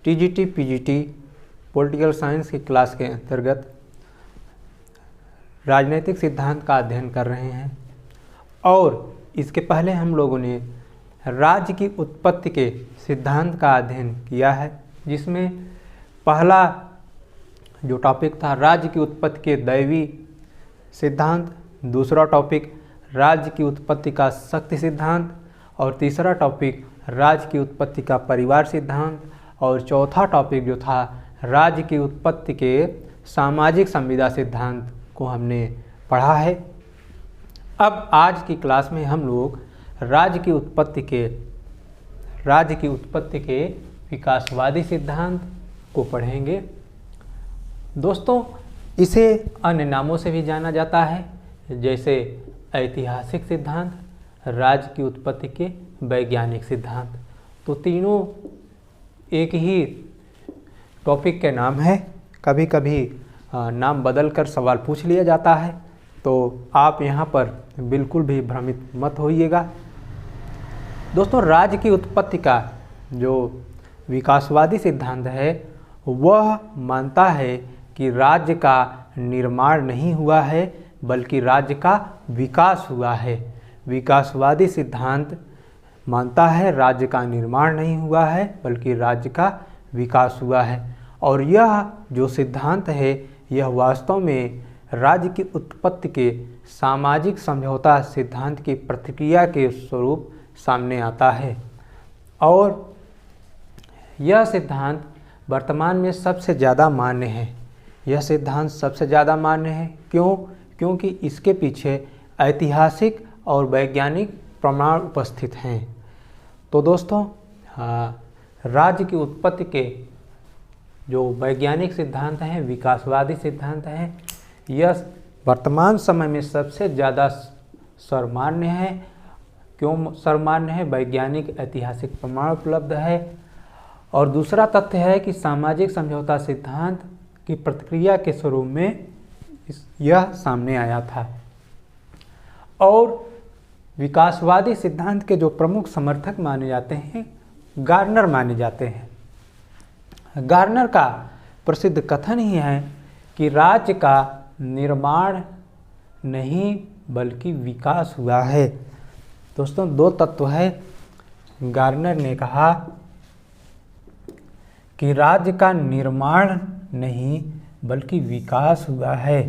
TGT PGT political science की class के अंतर्गत राजनीतिक सिद्धांत का अध्ययन कर रहे हैं। और इसके पहले हम लोगों ने राज्य की उत्पत्ति के सिद्धांत का अध्ययन किया है, जिसमें पहला जो टॉपिक था राज्य की उत्पत्ति के दैवी सिद्धांत, दूसरा टॉपिक राज्य की उत्पत्ति का शक्ति सिद्धांत, और तीसरा टॉपिक राज्य की उत्पत्ति का परिवार सिद्धांत, और चौथा टॉपिक जो था राज्य की उत्पत्ति के सामाजिक संविदा सिद्धांत को हमने पढ़ा है। अब आज की क्लास में हम लोग राज्य की उत्पत्ति के विकासवादी सिद्धांत को पढ़ेंगे। दोस्तों, इसे अन्य नामों से भी जाना जाता है, जैसे ऐतिहासिक सिद्धांत, राज्य की उत्पत्ति के वैज्ञानिक सिद्धांत। तो तीनों एक ही टॉपिक के नाम है। कभी कभी नाम बदलकर सवाल पूछ लिया जाता है, तो आप यहाँ पर बिल्कुल भी भ्रमित मत होइएगा। दोस्तों, राज्य की उत्पत्ति का जो विकासवादी सिद्धांत है वह मानता है कि राज्य का निर्माण नहीं हुआ है, बल्कि राज्य का विकास हुआ है। विकासवादी सिद्धांत मानता है राज्य का निर्माण नहीं हुआ है, बल्कि राज्य का विकास हुआ है। और यह जो सिद्धांत है यह वास्तव में राज्य की उत्पत्ति के सामाजिक समझौता सिद्धांत की प्रतिक्रिया के स्वरूप सामने आता है। और यह सिद्धांत वर्तमान में सबसे ज़्यादा मान्य है। यह सिद्धांत सबसे ज़्यादा मान्य है क्योंकि इसके पीछे ऐतिहासिक और वैज्ञानिक प्रमाण उपस्थित हैं। तो दोस्तों, राज्य की उत्पत्ति के जो वैज्ञानिक सिद्धांत हैं, विकासवादी सिद्धांत हैं, यह वर्तमान समय में सबसे ज़्यादा सर्वमान्य है। क्यों सर्वमान्य है? वैज्ञानिक ऐतिहासिक प्रमाण उपलब्ध है। और दूसरा तथ्य है कि सामाजिक समझौता सिद्धांत की प्रतिक्रिया के स्वरूप में यह सामने आया था। और विकासवादी सिद्धांत के जो प्रमुख समर्थक माने जाते हैं, गार्नर माने जाते हैं। गार्नर का प्रसिद्ध कथन ही है कि राज्य का निर्माण नहीं बल्कि विकास हुआ है। दोस्तों, दो तत्व है। गार्नर ने कहा कि राज्य का निर्माण नहीं बल्कि विकास हुआ है।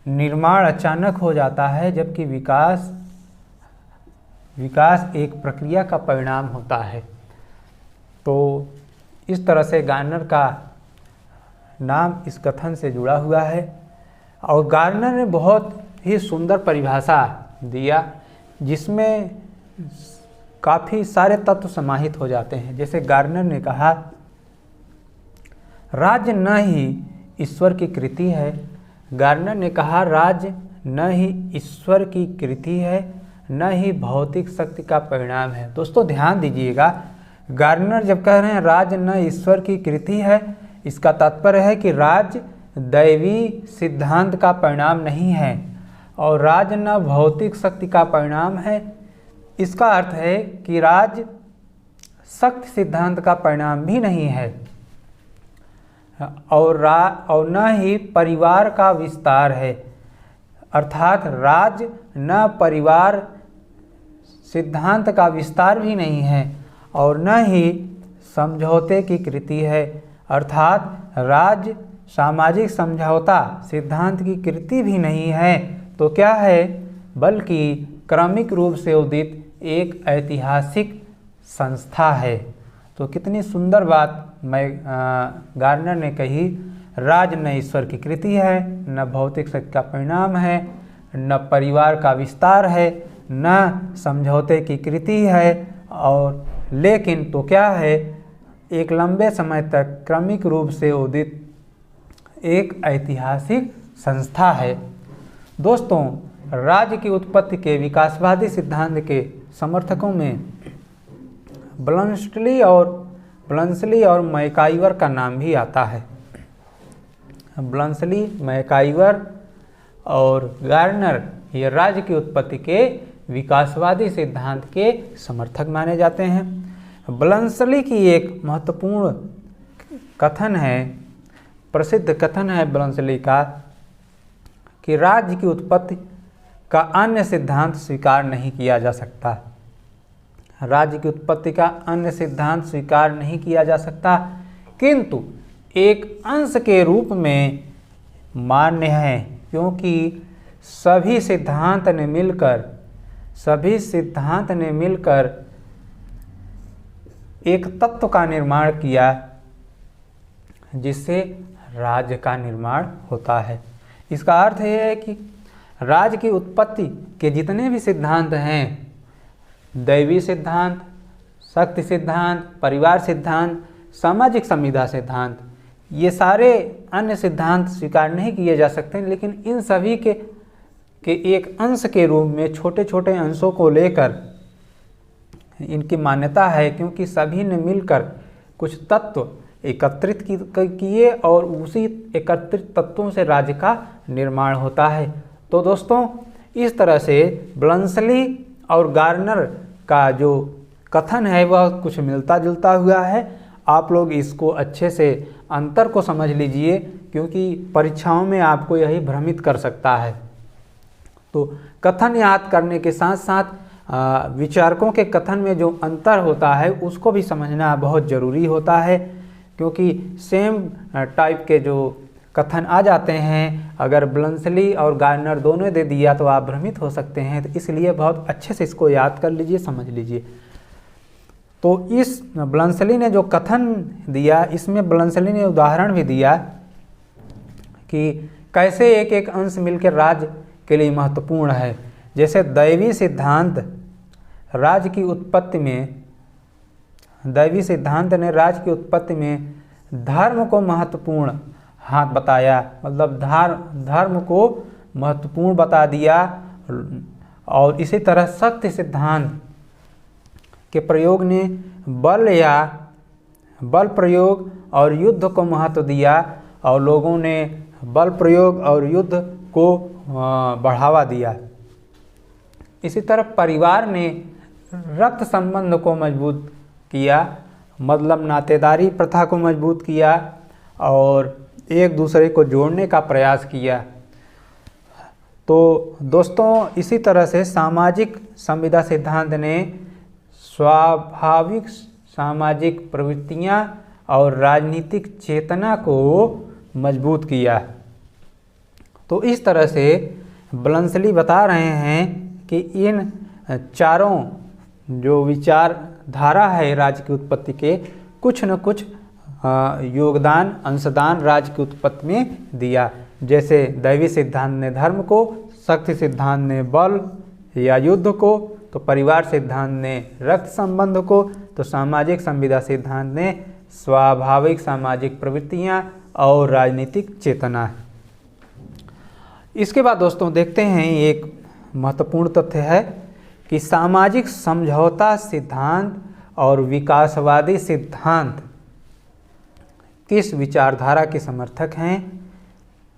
निर्माण अचानक हो जाता है, जबकि विकास एक प्रक्रिया का परिणाम होता है। तो इस तरह से गार्नर का नाम इस कथन से जुड़ा हुआ है। और गार्नर ने बहुत ही सुंदर परिभाषा दिया, जिसमें काफ़ी सारे तत्व समाहित हो जाते हैं। जैसे गार्नर ने कहा, राज्य न ही ईश्वर की कृति है। गार्नर ने कहा राज्य न ही ईश्वर की कृति है, न ही भौतिक शक्ति का परिणाम है। दोस्तों, ध्यान दीजिएगा, गार्नर जब कह रहे हैं राज्य न ईश्वर की कृति है, इसका तात्पर्य है कि राज्य दैवी सिद्धांत का परिणाम नहीं है और राज्य न भौतिक शक्ति का परिणाम है। इसका अर्थ है कि राज्य शक्ति सिद्धांत का परिणाम भी नहीं है और न ही परिवार का विस्तार है। अर्थात राज्य न परिवार सिद्धांत का विस्तार भी नहीं है और न ही समझौते की कृति है। अर्थात राज्य सामाजिक समझौता सिद्धांत की कृति भी नहीं है, तो क्या है? बल्कि क्रमिक रूप से उदित एक ऐतिहासिक संस्था है। तो कितनी सुंदर बात गार्नर ने कही। राज्य न ईश्वर की कृति है, न भौतिक शक्ति का परिणाम है, न परिवार का विस्तार है, न समझौते की कृति है, और लेकिन तो क्या है? एक लंबे समय तक क्रमिक रूप से उदित एक ऐतिहासिक संस्था है। दोस्तों, राज्य की उत्पत्ति के विकासवादी सिद्धांत के समर्थकों में ब्लंसली और मैकाइवर का नाम भी आता है। ब्लंसली, मैकाइवर और गार्नर ये राज्य की उत्पत्ति के विकासवादी सिद्धांत के समर्थक माने जाते हैं। ब्लंसली की एक महत्वपूर्ण कथन है, प्रसिद्ध कथन है ब्लंसली का कि राज्य की उत्पत्ति का अन्य सिद्धांत स्वीकार नहीं किया जा सकता। राज्य की उत्पत्ति का अन्य सिद्धांत स्वीकार नहीं किया जा सकता, किंतु एक अंश के रूप में मान्य है, क्योंकि सभी सिद्धांत ने मिलकर एक तत्व का निर्माण किया जिससे राज्य का निर्माण होता है। इसका अर्थ यह है कि राज्य की उत्पत्ति के जितने भी सिद्धांत हैं, दैवी सिद्धांत, शक्ति सिद्धांत, परिवार सिद्धांत, सामाजिक संविदा सिद्धांत, ये सारे अन्य सिद्धांत स्वीकार नहीं किए जा सकते, लेकिन इन सभी के एक अंश के रूप में छोटे छोटे अंशों को लेकर इनकी मान्यता है, क्योंकि सभी ने मिलकर कुछ तत्व एकत्रित किए और उसी एकत्रित तत्वों से राज्य का निर्माण होता है। तो दोस्तों, इस तरह से ब्लंसली और गार्नर का जो कथन है वह कुछ मिलता जुलता हुआ है। आप लोग इसको अच्छे से अंतर को समझ लीजिए, क्योंकि परीक्षाओं में आपको यही भ्रमित कर सकता है। तो कथन याद करने के साथ साथ विचारकों के कथन में जो अंतर होता है उसको भी समझना बहुत ज़रूरी होता है, क्योंकि सेम टाइप के जो कथन आ जाते हैं, अगर ब्लंसली और गार्नर दोनों दे दिया तो आप भ्रमित हो सकते हैं। तो इसलिए बहुत अच्छे से इसको याद कर लीजिए, समझ लीजिए। तो इस ब्लंसली ने जो कथन दिया, इसमें ब्लंसली ने उदाहरण भी दिया कि कैसे एक एक अंश मिलकर राज्य के लिए महत्वपूर्ण है। जैसे दैवी सिद्धांत ने राज्य की उत्पत्ति में धर्म को महत्वपूर्ण हाथ बताया, मतलब धर्म को महत्वपूर्ण बता दिया। और इसी तरह शक्ति सिद्धांत के प्रयोग ने बल प्रयोग और युद्ध को महत्व दिया, और लोगों ने बल प्रयोग और युद्ध को बढ़ावा दिया। इसी तरह परिवार ने रक्त संबंध को मजबूत किया, मतलब नातेदारी प्रथा को मजबूत किया और एक दूसरे को जोड़ने का प्रयास किया। तो दोस्तों, इसी तरह से सामाजिक संविदा सिद्धांत ने स्वाभाविक सामाजिक प्रवृत्तियां और राजनीतिक चेतना को मजबूत किया। तो इस तरह से ब्लंसली बता रहे हैं कि इन चारों जो विचारधारा है राज्य की उत्पत्ति के, कुछ न कुछ योगदान अंशदान राज्य की उत्पत्ति में दिया। जैसे दैवी सिद्धांत ने धर्म को, शक्ति सिद्धांत ने बल या युद्ध को, तो परिवार सिद्धांत ने रक्त संबंध को, तो सामाजिक संविदा सिद्धांत ने स्वाभाविक सामाजिक प्रवृत्तियां और राजनीतिक चेतना। इसके बाद दोस्तों देखते हैं, एक महत्वपूर्ण तथ्य है कि सामाजिक समझौता सिद्धांत और विकासवादी सिद्धांत किस विचारधारा के समर्थक हैं।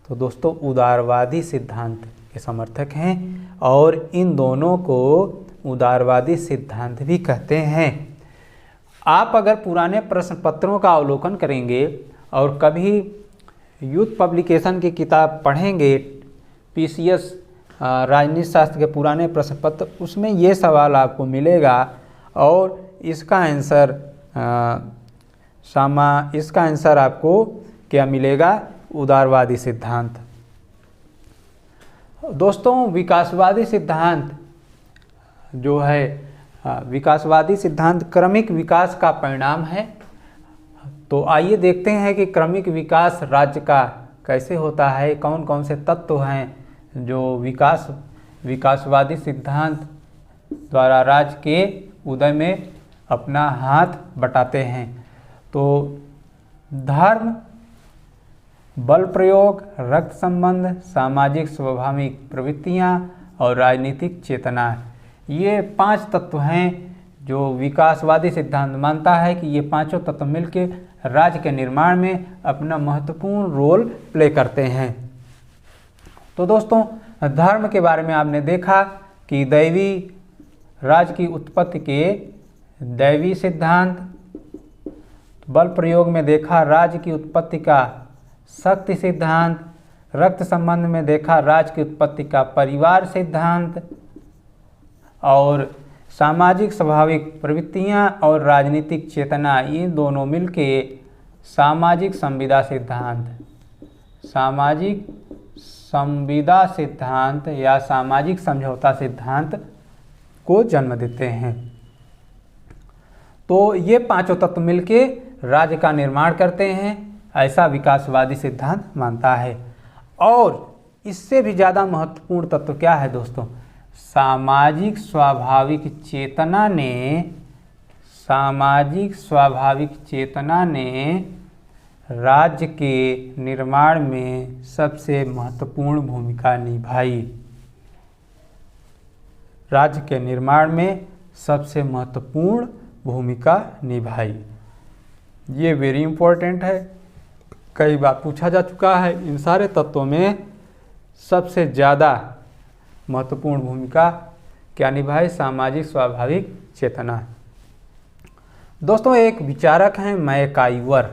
तो दोस्तों, उदारवादी सिद्धांत के समर्थक हैं, और इन दोनों को उदारवादी सिद्धांत भी कहते हैं। आप अगर पुराने प्रश्न पत्रों का अवलोकन करेंगे और कभी यूथ पब्लिकेशन की किताब पढ़ेंगे, पीसीएस राजनीति शास्त्र के पुराने प्रश्न पत्र, उसमें ये सवाल आपको मिलेगा और इसका आंसर आपको क्या मिलेगा? उदारवादी सिद्धांत। दोस्तों, विकासवादी सिद्धांत जो है, विकासवादी सिद्धांत क्रमिक विकास का परिणाम है। तो आइए देखते हैं कि क्रमिक विकास राज्य का कैसे होता है, कौन कौन से तत्व हैं जो विकासवादी सिद्धांत द्वारा राज्य के उदय में अपना हाथ बटाते हैं। तो धर्म, बल प्रयोग, रक्त संबंध, सामाजिक स्वाभाविक प्रवृत्तियां और राजनीतिक चेतना, ये 5 तत्व हैं जो विकासवादी सिद्धांत मानता है कि ये पांचों तत्व मिलकर राज्य के निर्माण में अपना महत्वपूर्ण रोल प्ले करते हैं। तो दोस्तों, धर्म के बारे में आपने देखा कि दैवी राज्य की उत्पत्ति के दैवी सिद्धांत, बल प्रयोग में देखा राज्य की उत्पत्ति का शक्ति सिद्धांत, रक्त संबंध में देखा राज्य की उत्पत्ति का परिवार सिद्धांत, और सामाजिक स्वाभाविक प्रवृत्तियां और राजनीतिक चेतना, ये दोनों मिलके सामाजिक संविदा सिद्धांत, सामाजिक संविदा सिद्धांत या सामाजिक समझौता सिद्धांत को जन्म देते हैं। तो ये पांचों तत्व मिलके राज्य का निर्माण करते हैं, ऐसा विकासवादी सिद्धांत मानता है। और इससे भी ज़्यादा महत्वपूर्ण तत्व क्या है दोस्तों? सामाजिक स्वाभाविक चेतना ने, सामाजिक स्वाभाविक चेतना ने राज्य के निर्माण में सबसे महत्वपूर्ण भूमिका निभाई। राज्य के निर्माण में सबसे महत्वपूर्ण भूमिका निभाई। ये वेरी इंपॉर्टेंट है, कई बार पूछा जा चुका है। इन सारे तत्वों में सबसे ज़्यादा महत्वपूर्ण भूमिका क्या निभाई? सामाजिक स्वाभाविक चेतना। दोस्तों, एक विचारक हैं मैकाइवर।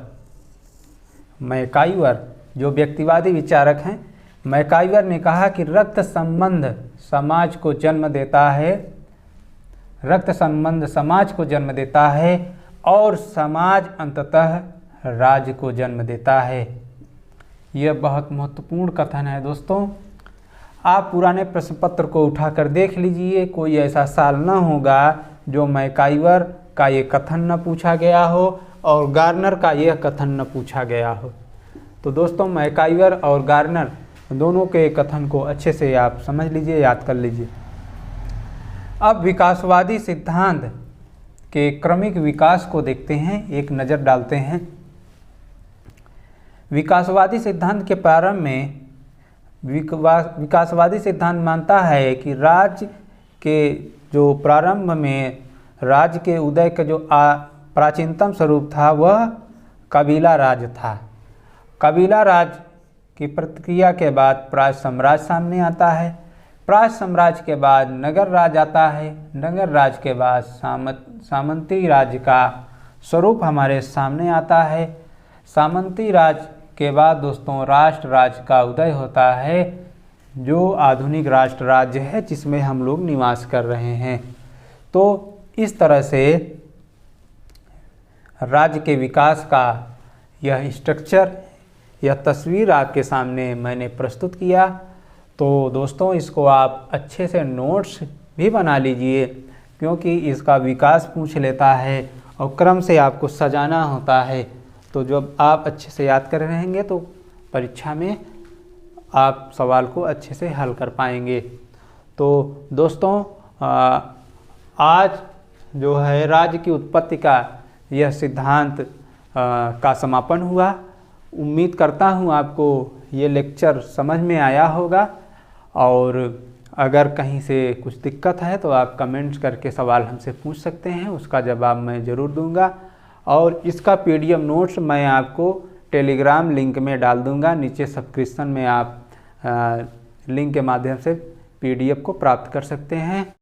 मैकाइवर जो व्यक्तिवादी विचारक हैं, मैकाइवर ने कहा कि रक्त संबंध समाज को जन्म देता है, रक्त संबंध समाज को जन्म देता है और समाज अंततः राज्य को जन्म देता है। यह बहुत महत्वपूर्ण कथन है दोस्तों। आप पुराने प्रश्न पत्र को उठाकर देख लीजिए, कोई ऐसा साल न होगा जो मैकाइवर का ये कथन न पूछा गया हो और गार्नर का यह कथन न पूछा गया हो। तो दोस्तों, मैकाइवर और गार्नर दोनों के कथन को अच्छे से आप समझ लीजिए, याद कर लीजिए। अब विकासवादी सिद्धांत के क्रमिक विकास को देखते हैं, एक नज़र डालते हैं। विकासवादी सिद्धांत के प्रारंभ में विकासवादी सिद्धांत मानता है कि राज्य के जो प्रारंभ में राज्य के उदय का जो प्राचीनतम स्वरूप था वह कबीला राज था। कबीला राज की प्रक्रिया के बाद प्राच्य साम्राज्य सामने आता है। प्राच्य साम्राज्य के बाद नगर राज आता है। नगर राज के बाद सामंती राज्य का स्वरूप हमारे सामने आता है। सामंती राज के बाद दोस्तों राष्ट्र राज्य का उदय होता है, जो आधुनिक राष्ट्र राज्य है जिसमें हम लोग निवास कर रहे हैं। तो इस तरह से राज्य के विकास का यह स्ट्रक्चर, यह तस्वीर आपके सामने मैंने प्रस्तुत किया। तो दोस्तों, इसको आप अच्छे से नोट्स भी बना लीजिए, क्योंकि इसका विकास पूछ लेता है और क्रम से आपको सजाना होता है। तो जब आप अच्छे से याद कर रहेंगे तो परीक्षा में आप सवाल को अच्छे से हल कर पाएंगे। तो दोस्तों, आज जो है राज्य की उत्पत्ति का यह सिद्धांत का समापन हुआ। उम्मीद करता हूँ आपको ये लेक्चर समझ में आया होगा, और अगर कहीं से कुछ दिक्कत है तो आप कमेंट्स करके सवाल हमसे पूछ सकते हैं, उसका जवाब मैं ज़रूर दूंगा। और इसका PDF नोट्स मैं आपको टेलीग्राम लिंक में डाल दूंगा। नीचे सब्सक्रिप्शन में आप लिंक के माध्यम से PDF को प्राप्त कर सकते हैं।